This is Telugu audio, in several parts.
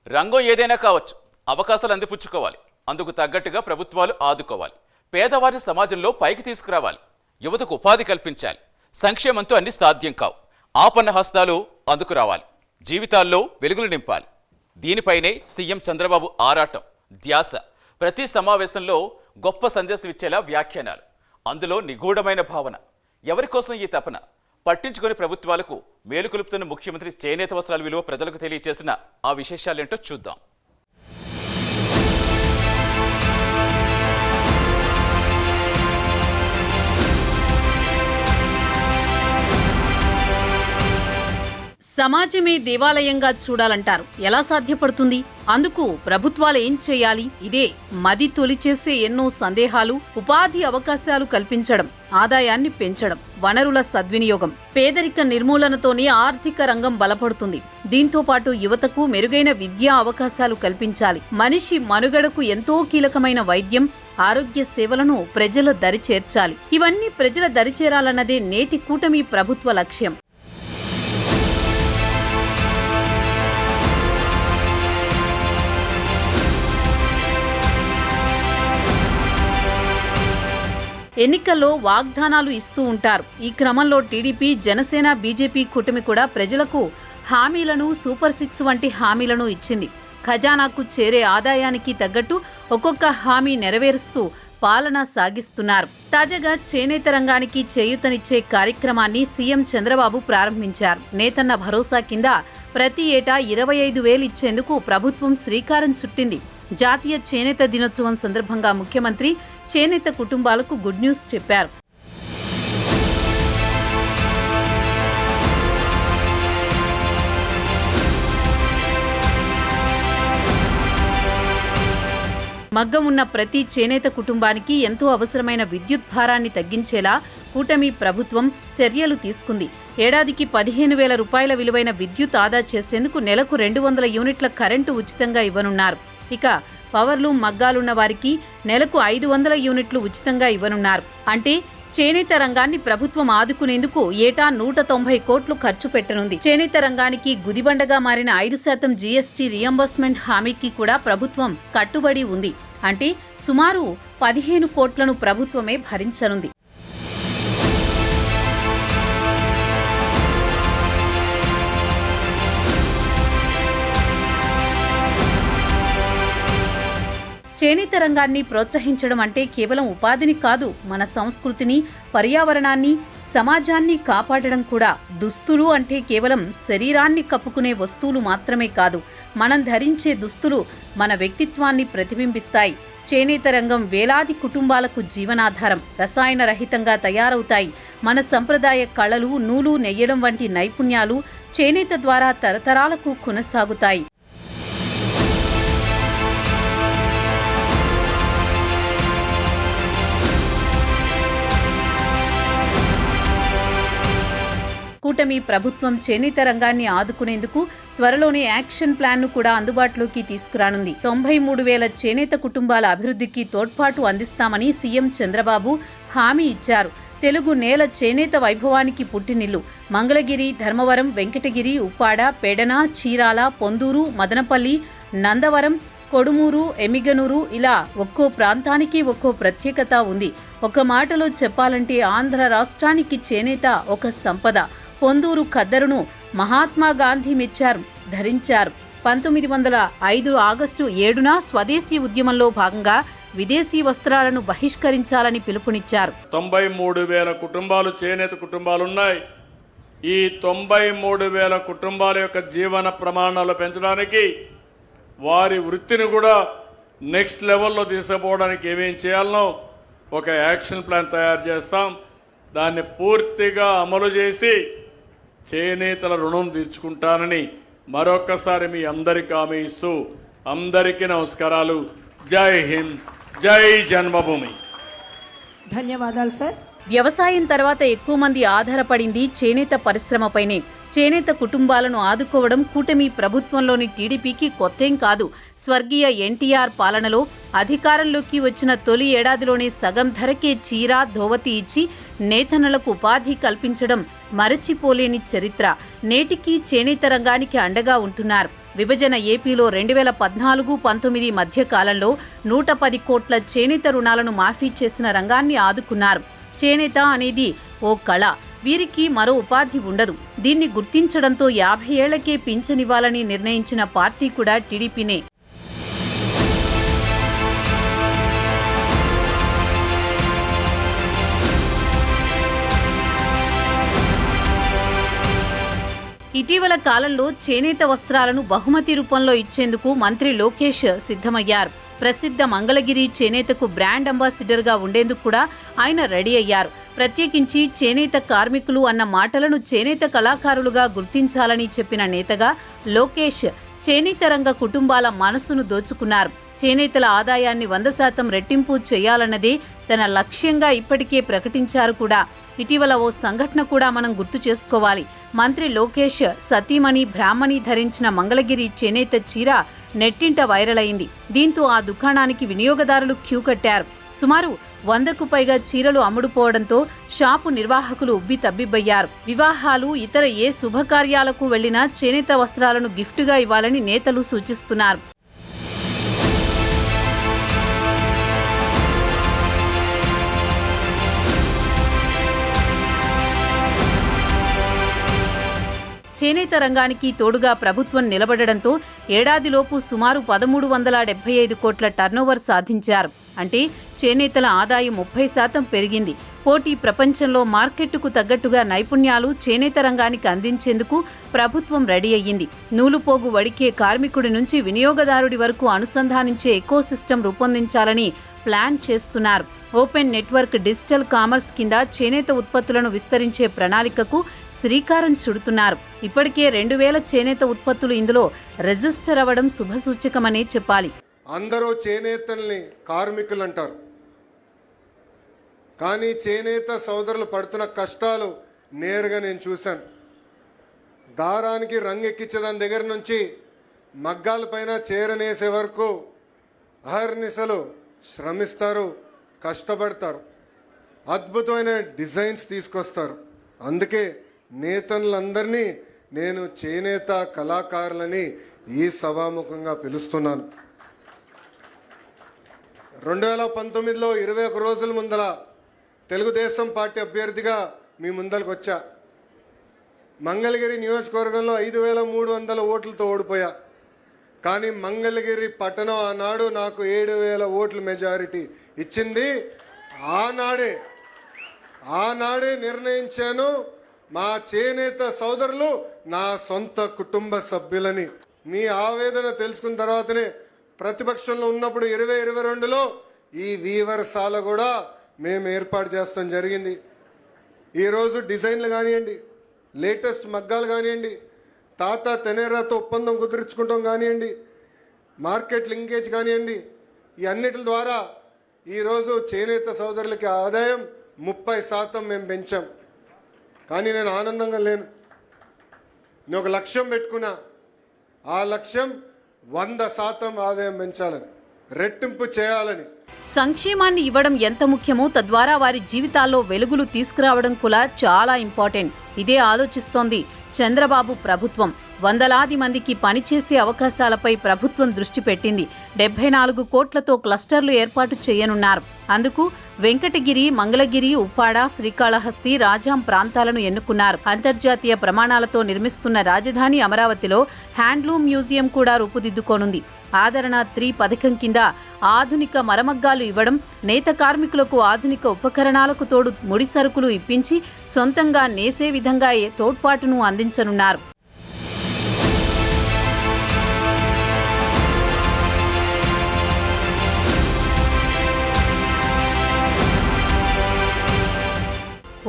రంగం ఏదైనా కావచ్చు, అవకాశాలు అందిపుచ్చుకోవాలి. అందుకు తగ్గట్టుగా ప్రభుత్వాలు ఆదుకోవాలి. పేదవారి సమాజంలో పైకి తీసుకురావాలి. యువతకు ఉపాధి కల్పించాలి. సంక్షేమంతో అన్ని సాధ్యం కావు. ఆపన్న హస్తాలు అందుకు రావాలి. జీవితాల్లో వెలుగులు నింపాలి. దీనిపైనే సీఎం చంద్రబాబు ఆరాటం, ధ్యాస. ప్రతి సమావేశంలో గొప్ప సందేశం ఇచ్చేలా వ్యాఖ్యానాలు. అందులో నిగూఢమైన భావన. ఎవరి కోసం ఈ తపన? పట్టించుకుని ప్రభుత్వాలకు మేలుకొలుపుతున్న ముఖ్యమంత్రి చేనేత వస్త్రాల విలువ ప్రజలకు తెలియజేసిన ఆ విశేషాలేంటో చూద్దాం. సమాజమే దేవాలయంగా చూడాలంటారు. ఎలా సాధ్యపడుతుంది? అందుకు ప్రభుత్వాలు ఏం చేయాలి? ఇదే మది తొలిచేసే ఎన్నో సందేహాలు. ఉపాధి అవకాశాలు కల్పించడం, ఆదాయాన్ని పెంచడం, వనరుల సద్వినియోగం, పేదరిక నిర్మూలనతోనే ఆర్థిక రంగం బలపడుతుంది. దీంతో పాటు యువతకు మెరుగైన విద్యా అవకాశాలు కల్పించాలి. మనిషి మనుగడకు ఎంతో కీలకమైన వైద్యం, ఆరోగ్య సేవలను ప్రజల దరి చేర్చాలి. ఇవన్నీ ప్రజల దరి చేరాలన్నదే నేటి కూటమి ప్రభుత్వ లక్ష్యం. ఎన్నికల్లో వాగ్దానాలు ఇస్తూ ఉంటారు. ఈ క్రమంలో టీడీపీ, జనసేన, బీజేపీ కూటమి కూడా ప్రజలకు హామీలను, సూపర్ 6 వంటి హామీలను ఇచ్చింది. ఖజానాకు చేరే ఆదాయానికి తగ్గట్టు ఒక్కొక్క హామీ నెరవేరుస్తూ పాలన సాగిస్తున్నారు. తాజాగా చేనేత రంగానికి చేయూతనిచ్చే కార్యక్రమాన్ని సీఎం చంద్రబాబు ప్రారంభించారు. నేతన్న భరోసా కింద ప్రతి ఏటా 25,000 ఇచ్చేందుకు ప్రభుత్వం శ్రీకారం చుట్టింది. జాతీయ చేనేత దినోత్సవం సందర్భంగా ముఖ్యమంత్రి చేనేత కుటుంబాలకు గుడ్ న్యూస్ చెప్పారు. మగ్గం ఉన్న ప్రతి చేనేత కుటుంబానికి ఎంతో అవసరమైన విద్యుత్ భారాన్ని తగ్గించేలా కూటమి ప్రభుత్వం చర్యలు తీసుకుంది. ఏడాదికి 15,000 రూపాయల విలువైన విద్యుత్ ఆదా చేసేందుకు నెలకు 200 యూనిట్ల కరెంటు ఉచితంగా ఇవ్వనున్నారు. ఇక పవర్లూమ్ మగ్గాలున్న వారికి నెలకు 500 యూనిట్లు ఉచితంగా ఇవ్వనున్నారు. అంటే చేనేత రంగాన్ని ప్రభుత్వం ఆదుకునేందుకు ఏటా 190 కోట్లు ఖర్చు పెట్టనుంది. చేనేత రంగానికి గుదిబండగా మారిన 5% జీఎస్టీ రియంబర్స్మెంట్ హామీకి కూడా ప్రభుత్వం కట్టుబడి ఉంది. అంటే సుమారు 15 కోట్లను ప్రభుత్వమే భరించనుంది. చేనేత రంగాన్ని ప్రోత్సహించడం అంటే కేవలం ఉపాధిని కాదు, మన సంస్కృతిని, పర్యావరణాన్ని, సమాజాన్ని కాపాడడం కూడా. దుస్తులు అంటే కేవలం శరీరాన్ని కప్పుకునే వస్తువులు మాత్రమే కాదు, మనం ధరించే దుస్తులు మన వ్యక్తిత్వాన్ని ప్రతిబింబిస్తాయి. చేనేత రంగం వేలాది కుటుంబాలకు జీవనాధారం. రసాయన రహితంగా తయారవుతాయి. మన సంప్రదాయ కళలు, నూలు నెయ్యడం వంటి నైపుణ్యాలు చేనేత ద్వారా తరతరాలకు కొనసాగుతాయి. కూటమి ప్రభుత్వం చేనేత రంగాన్ని ఆదుకునేందుకు త్వరలోనే యాక్షన్ ప్లాన్ను కూడా అందుబాటులోకి తీసుకురానుంది. 93,000 చేనేత కుటుంబాల అభివృద్ధికి తోడ్పాటు అందిస్తామని సీఎం చంద్రబాబు హామీ ఇచ్చారు. తెలుగు నేల చేనేత వైభవానికి పుట్టినిల్లు. మంగళగిరి, ధర్మవరం, వెంకటగిరి, ఉప్పాడ, పెడన, చీరాల, పొందూరు, మదనపల్లి, నందవరం, కొడుమూరు, ఎమిగనూరు ఇలా ఒక్కో ప్రాంతానికి ఒక్కో ప్రత్యేకత ఉంది. ఒక మాటలో చెప్పాలంటే ఆంధ్ర రాష్ట్రానికి చేనేత ఒక సంపద. పొందూరు ఖద్దరును మహాత్మా గాంధీ మెచ్చారు, ధరించారు. 1905 ఆగస్టు 7న స్వదేశీ ఉద్యమంలో భాగంగా విదేశీ వస్త్రాలను బహిష్కరించాలని పిలుపునిచ్చారు. 93,000 కుటుంబాలు చేనేత కుటుంబాలున్నాయి. ఈ 93,000 కుటుంబాల యొక్క జీవన ప్రమాణాలు పెంచడానికి, వారి వృత్తిని కూడా నెక్స్ట్ లెవెల్లో తీసుకుపోవడానికి ఏమేం చేయాలనో ఒక యాక్షన్ ప్లాన్ తయారు చేస్తాం. దాన్ని పూర్తిగా అమలు చేసి చేనేతల రుణం తీర్చుకుంటానని మరొక్కసారి మీ అందరికీ హామీ ఇస్తూ అందరికీ నమస్కారాలు. జై హింద్, జై జన్మభూమి. ధన్యవాదాలు సార్. వ్యవసాయం తర్వాత ఎక్కువ మంది ఆధారపడింది చేనేత పరిశ్రమపైనే. చేనేత కుటుంబాలను ఆదుకోవడం కూటమి ప్రభుత్వంలోని టీడీపీకి కొత్తేం కాదు. స్వర్గీయ ఎన్టీఆర్ పాలనలో అధికారంలోకి వచ్చిన తొలి ఏడాదిలోనే సగం ధరకే చీర, ధోవతి ఇచ్చి నేతన్నలకు ఉపాధి కల్పించడం మరచిపోలేని చరిత్ర. నేటికి చేనేత రంగానికి అండగా ఉంటున్నారు. విభజన ఏపీలో 2014-19 మధ్య కాలంలో 110 కోట్ల చేనేత రుణాలను మాఫీ చేసిన రంగాన్ని ఆదుకున్నారు. చేనేత అనేది ఓ కళ. వీరికి మరో ఉపాధి ఉండదు. దీన్ని గుర్తించడంతో 50 ఏళ్లకే పింఛనివ్వాలని నిర్ణయించిన పార్టీ కూడా టీడీపీనే. ఇటీవల కాలంలో చేనేత వస్త్రాలను బహుమతి రూపంలో ఇచ్చేందుకు మంత్రి లోకేష్ సిద్ధమయ్యారు. ప్రసిద్ధ మంగళగిరి చేనేతకు బ్రాండ్ అంబాసిడర్గా ఉండేందుకు కూడా ఆయన రెడీ అయ్యారు. ప్రత్యేకించి చేనేత కార్మికులు అన్న మాటలను చేనేత కళాకారులుగా గుర్తించాలని చెప్పిన నేతగా లోకేష్ చేనేత రంగ కుటుంబాల మనసును దోచుకున్నారు. చేనేతల ఆదాయాన్ని 100% రెట్టింపు చేయాలన్నదే తన లక్ష్యంగా ఇప్పటికే ప్రకటించారు కూడా. ఇటీవల ఓ సంఘటన కూడా మనం గుర్తు చేసుకోవాలి. మంత్రి లోకేష్ సతీమణి బ్రాహ్మణి ధరించిన మంగళగిరి చేనేత చీర నెట్టింట వైరల్ అయింది. దీంతో ఆ దుకాణానికి వినియోగదారులు క్యూ కట్టారు. సుమారు 100కు పైగా చీరలు అమ్ముడుపోవడంతో షాపు నిర్వాహకులు ఉబ్బి తబ్బిబ్బయ్యారు. వివాహాలు, ఇతర ఏ శుభకార్యాలకు వెళ్లినా చేనేత వస్త్రాలను గిఫ్టుగా ఇవ్వాలని నేతలు సూచిస్తున్నారు. చేనేత రంగానికి తోడుగా ప్రభుత్వం నిలబడడంతో ఏడాదిలోపు సుమారు 1375 కోట్ల టర్నోవర్ సాధించారు. అంటే చేనేతల ఆదాయం 30% పెరిగింది. పోటీ ప్రపంచంలో మార్కెట్టుకు తగ్గట్టుగా నైపుణ్యాలు చేనేత రంగానికి అందించేందుకు ప్రభుత్వం రెడీ అయ్యింది. నూలుపోగు వడికే కార్మికుడి నుంచి వినియోగదారుడి వరకు అనుసంధానించే ఎకోసిస్టమ్ రూపొందించాలని ప్లాన్ చేస్తున్నారు. ఓపెన్ నెట్వర్క్ డిజిటల్ కామర్స్ కింద చేనేత ఉత్పత్తులను విస్తరించే ప్రణాళికకు శ్రీకారం చుడుతున్నారు. ఇప్పటికే 2000 చేనేత ఉత్పత్తులు ఇందులో రిజిస్టర్ అవ్వడం శుభసూచకమనే చెప్పాలి. అందరూ చేనేతల్ని కార్మికులు అంటారు, కానీ చేనేత సోదరులు పడుతున్న కష్టాలు నేరుగా నేను చూశాను. దారానికి రంగు ఎక్కించేదాని దగ్గర నుంచి మగ్గాల పైన చీరనేసే వరకు అహర్నిశలు శ్రమిస్తారు, కష్టపడతారు, అద్భుతమైన డిజైన్స్ తీసుకొస్తారు. అందుకే నేతలందరినీ నేను చేనేత కళాకారులని ఈ సభాముఖంగా పిలుస్తున్నాను. 2019లో 21 రోజుల ముందల తెలుగుదేశం పార్టీ అభ్యర్థిగా మీ ముందరకు వచ్చా. మంగళగిరి నియోజకవర్గంలో 5300 ఓట్లతో ఓడిపోయా. కానీ మంగళగిరి పట్టణం ఆనాడు నాకు 7000 ఓట్ల మెజారిటీ ఇచ్చింది. ఆనాడే నిర్ణయించాను, మా చేనేత సోదరులు నా సొంత కుటుంబ సభ్యులని. మీ ఆవేదన తెలుసుకున్న తర్వాతనే ప్రతిపక్షంలో ఉన్నప్పుడు 2022లో ఈ వీవర్సాల కూడా మేము ఏర్పాటు చేస్తాం జరిగింది. ఈరోజు డిజైన్లు కానివ్వండి, లేటెస్ట్ మగ్గాలు కానివ్వండి, తాత తెనేరాతో ఒప్పందం కుదుర్చుకుంటాం కానివ్వండి, మార్కెట్ లింకేజ్ కానివ్వండి, ఈ అన్నిటి ద్వారా ఈరోజు చేనేత సోదరులకి ఆదాయం 30% మేము పెంచాం. కానీ నేను ఆనందంగా లేను. నేను ఒక లక్ష్యం పెట్టుకున్నా. ఆ లక్ష్యం 100% ఆదాయం పెంచాలని, రెట్టింపు చేయాలని. సంక్షేమాన్ని ఇవ్వడం ఎంత ముఖ్యమో తద్వారా వారి జీవితాల్లో వెలుగులు తీసుకురావడం కూడా చాలా ఇంపార్టెంట్. ఇదే ఆలోచిస్తోంది చంద్రబాబు ప్రభుత్వం. వందలాది మందికి పనిచేసే అవకాశాలపై ప్రభుత్వం దృష్టి పెట్టింది. 74 కోట్లతో క్లస్టర్లు ఏర్పాటు చేయనున్నారు. అందుకు వెంకటగిరి, మంగళగిరి, ఉప్పాడ, శ్రీకాళహస్తి, రాజాం ప్రాంతాలను ఎన్నుకున్నారు. అంతర్జాతీయ ప్రమాణాలతో నిర్మిస్తున్న రాజధాని అమరావతిలో హ్యాండ్లూమ్ మ్యూజియం కూడా రూపుదిద్దుకోనుంది. ఆదరణ 3 పథకం కింద ఆధునిక మరమగ్గాలు ఇవ్వడం, నేత కార్మికులకు ఆధునిక ఉపకరణాలకు తోడు ముడి సరుకులు ఇప్పించి సొంతంగా నేసే విధంగా తోడ్పాటును అందించనున్నారు.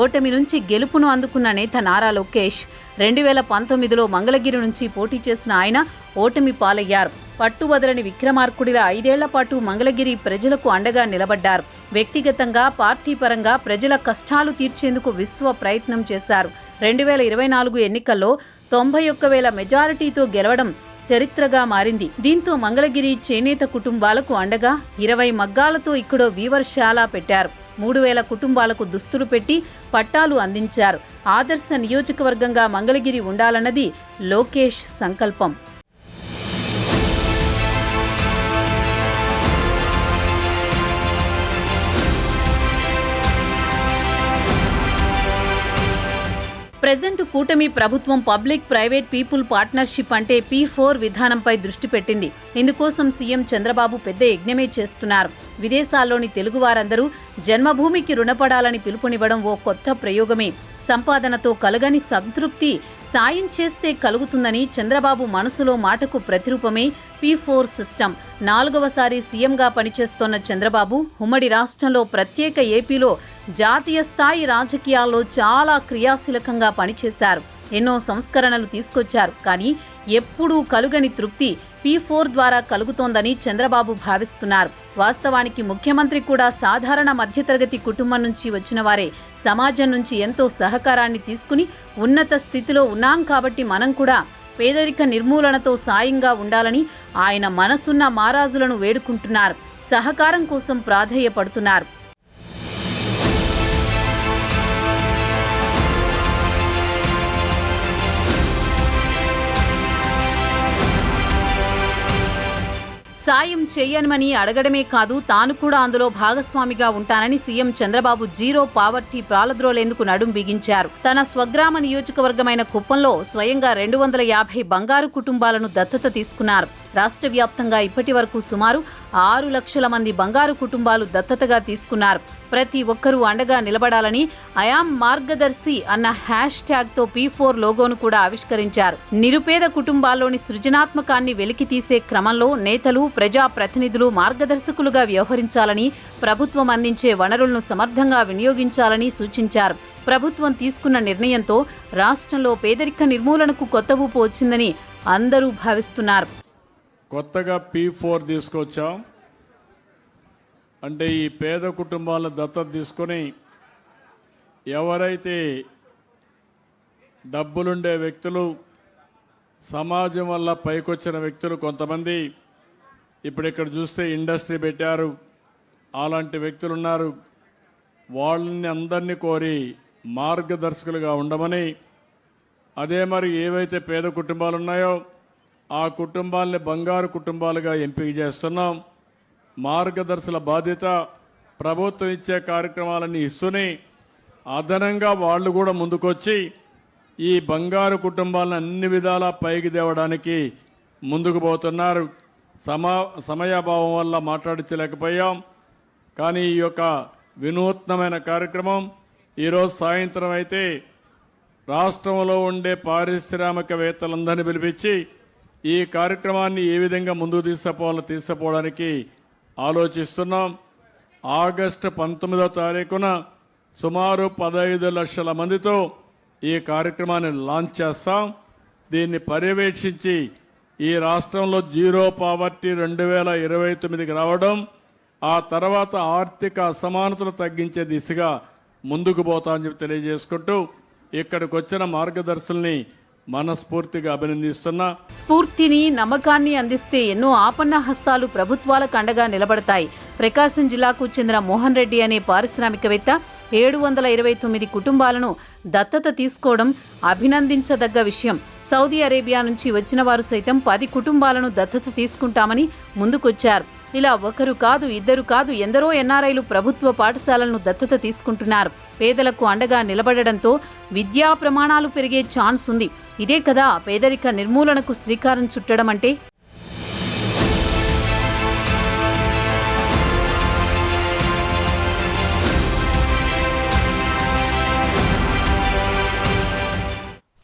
ఓటమి నుంచి గెలుపును అందుకున్న నేత నారా లోకేష్ 2019లో మంగళగిరి నుంచి పోటీ చేసిన ఆయన ఓటమి పాలయ్యారు. పట్టువదలని విక్రమార్కుడిలా 5 ఏళ్ల పాటు మంగళగిరి ప్రజలకు అండగా నిలబడ్డారు. వ్యక్తిగతంగా, పార్టీ పరంగా ప్రజల కష్టాలు తీర్చేందుకు విశ్వ ప్రయత్నం చేశారు. 2024 ఎన్నికల్లో 91,000 మెజారిటీతో గెలవడం చరిత్రగా మారింది. దీంతో మంగళగిరి చేనేత కుటుంబాలకు అండగా 20 మగ్గాలతో ఇక్కడో వీవర్శాల పెట్టారు. 3,000 కుటుంబాలకు దుస్తులు పెట్టి పట్టాలు అందించారు. ఆదర్శ నియోజకవర్గంగా మంగళగిరి ఉండాలన్నది లోకేష్ సంకల్పం. ప్రెజెంట్ కూటమి ప్రభుత్వం పబ్లిక్ ప్రైవేట్ పీపుల్ పార్ట్నర్షిప్ అంటే P4 విధానంపై దృష్టి పెట్టింది. ఇందుకోసం సీఎం చంద్రబాబు పెద్ద యజ్ఞమే చేస్తున్నారు. విదేశాల్లోని తెలుగువారందరూ జన్మభూమికి రుణపడాలని పిలుపునివ్వడం ఓ కొత్త ప్రయోగమే. సంపాదనతో కలగని సంతృప్తి సాయం చేస్తే కలుగుతుందని చంద్రబాబు మనసులో మాటకు ప్రతిరూపమే P4 సిస్టమ్. 4వసారి సీఎంగా పనిచేస్తోన్న చంద్రబాబు ఉమ్మడి రాష్ట్రంలో ప్రత్యేక ఏపీలో జాతీయ స్థాయి రాజకీయాల్లో చాలా క్రియాశీలకంగా పనిచేశారు. ఎన్నో సంస్కరణలు తీసుకొచ్చారు. కానీ ఎప్పుడూ కలుగని తృప్తి P4 ద్వారా కలుగుతోందని చంద్రబాబు భావిస్తున్నారు. వాస్తవానికి ముఖ్యమంత్రి కూడా సాధారణ మధ్యతరగతి కుటుంబం నుంచి వచ్చిన వారే. సమాజం నుంచి ఎంతో సహకారాన్ని తీసుకుని ఉన్నత స్థితిలో ఉన్నాం కాబట్టి మనం కూడా పేదరిక నిర్మూలనతో సాయంగా ఉండాలని ఆయన మనసున్న మారాజులను వేడుకుంటున్నారు. సహకారం కోసం ప్రాధేయపడుతున్నారు. సాయం చేయనమని అడగడమే కాదు, తాను కూడా అందులో భాగస్వామిగా ఉంటానని సీఎం చంద్రబాబు జీరో పావర్టీ ప్రాలద్రోలేందుకు నడుం బిగించారు. తన స్వగ్రామ నియోజకవర్గమైన కుప్పంలో స్వయంగా 250 బంగారు కుటుంబాలను దత్తత తీసుకున్నారు. రాష్ట్ర వ్యాప్తంగా ఇప్పటి వరకు సుమారు 6 లక్షల మంది బంగారు కుటుంబాలు దత్తతగా తీసుకున్నారు. ప్రతి ఒక్కరూ అండగా నిలబడాలని ఐయామ్ మార్గదర్శి అన్న #తో P4 లోగోను కూడా ఆవిష్కరించారు. నిరుపేద కుటుంబాల్లోని సృజనాత్మకాన్ని వెలికితీసే క్రమంలో నేతలు, ప్రజాప్రతినిధులు మార్గదర్శకులుగా వ్యవహరించాలని, ప్రభుత్వం అందించే వనరులను సమర్థంగా వినియోగించాలని సూచించారు. ప్రభుత్వం తీసుకున్న నిర్ణయంతో రాష్ట్రంలో పేదరిక నిర్మూలనకు కొత్త ఊపు వచ్చిందని అందరూ భావిస్తున్నారు. కొత్తగా P4 తీసుకొచ్చాం. అంటే ఈ పేద కుటుంబాలను దత్తత తీసుకొని ఎవరైతే డబ్బులుండే వ్యక్తులు, సమాజం వల్ల పైకొచ్చిన వ్యక్తులు, కొంతమంది ఇప్పుడు ఇక్కడ చూస్తే ఇండస్ట్రీ పెట్టారు, అలాంటి వ్యక్తులు ఉన్నారు. వాళ్ళని అందరినీ కోరి మార్గదర్శకులుగా ఉండమని, అదే మరి ఏవైతే పేద కుటుంబాలు ఉన్నాయో ఆ కుటుంబాలని బంగారు కుటుంబాలుగా ఎంపిక చేస్తున్నాం. మార్గదర్శుల బాధ్యత ప్రభుత్వం ఇచ్చే కార్యక్రమాలన్నీ ఇస్తూనే అదనంగా వాళ్ళు కూడా ముందుకొచ్చి ఈ బంగారు కుటుంబాలను అన్ని విధాలా పైకి తేవడానికి ముందుకు పోతున్నారు. సమయాభావం వల్ల మాట్లాడించలేకపోయాం. కానీ ఈ యొక్క వినూత్నమైన కార్యక్రమం ఈరోజు సాయంత్రం అయితే రాష్ట్రంలో ఉండే పారిశ్రామికవేత్తలందరినీ పిలిపించి ఈ కార్యక్రమాన్ని ఏ విధంగా ముందుకు తీసుకుపోవడానికి ఆలోచిస్తున్నాం. ఆగస్టు 19వ తారీఖున సుమారు 15 లక్షల మందితో ఈ కార్యక్రమాన్ని లాంచ్ చేస్తాం. దీన్ని పర్యవేక్షించి ఈ రాష్ట్రంలో జీరో పావర్టీ 2029కి రావడం, ఆ తర్వాత ఆర్థిక అసమానతలు తగ్గించే దిశగా ముందుకు పోతామని చెప్పి తెలియజేసుకుంటూ ఇక్కడికి వచ్చిన మార్గదర్శుల్ని మనస్ఫూర్తిగా అభినందిస్తున్నా. స్ఫూర్తిని, నమ్మకాన్ని అందిస్తే ఎన్నో ఆపన్న హస్తాలు ప్రభుత్వాలకు అండగా నిలబడతాయి. ప్రకాశం జిల్లాకు చెందిన మోహన్ రెడ్డి అనే పారిశ్రామికవేత్త 729 కుటుంబాలను దత్తత తీసుకోవడం అభినందించదగ్గ విషయం. సౌదీ అరేబియా నుంచి వచ్చిన వారు సైతం 10 కుటుంబాలను దత్తత తీసుకుంటామని ముందుకొచ్చారు. ఇలా ఒకరు కాదు, ఇద్దరు కాదు, ఎందరో ఎన్ఆర్ఐలు ప్రభుత్వ పాఠశాలలను దత్తత తీసుకుంటున్నారు. పేదలకు అండగా నిలబడడంతో విద్యా ప్రమాణాలు పెరిగే ఛాన్స్ ఉంది. ఇదే కదా పేదరిక నిర్మూలనకు శ్రీకారం చుట్టడం అంటే.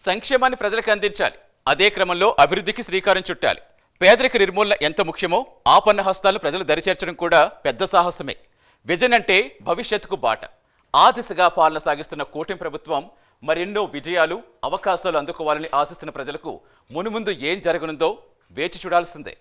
సంక్షేమాన్ని ప్రజలకు అందించాలి, అదే క్రమంలో అభివృద్ధికి శ్రీకారం చుట్టాలి. పేదరిక నిర్మూలన ఎంత ముఖ్యమో ఆపన్న హస్తాలు ప్రజలు దరిచేర్చడం కూడా పెద్ద సాహసమే. విజన్ అంటే భవిష్యత్తుకు బాట. ఆ దిశగా పాలన సాగిస్తున్న కూటమి ప్రభుత్వం మరెన్నో విజయాలు, అవకాశాలు అందుకోవాలని ఆశిస్తున్న ప్రజలకు మునుముందు ఏం జరగనుందో వేచి చూడాల్సిందే.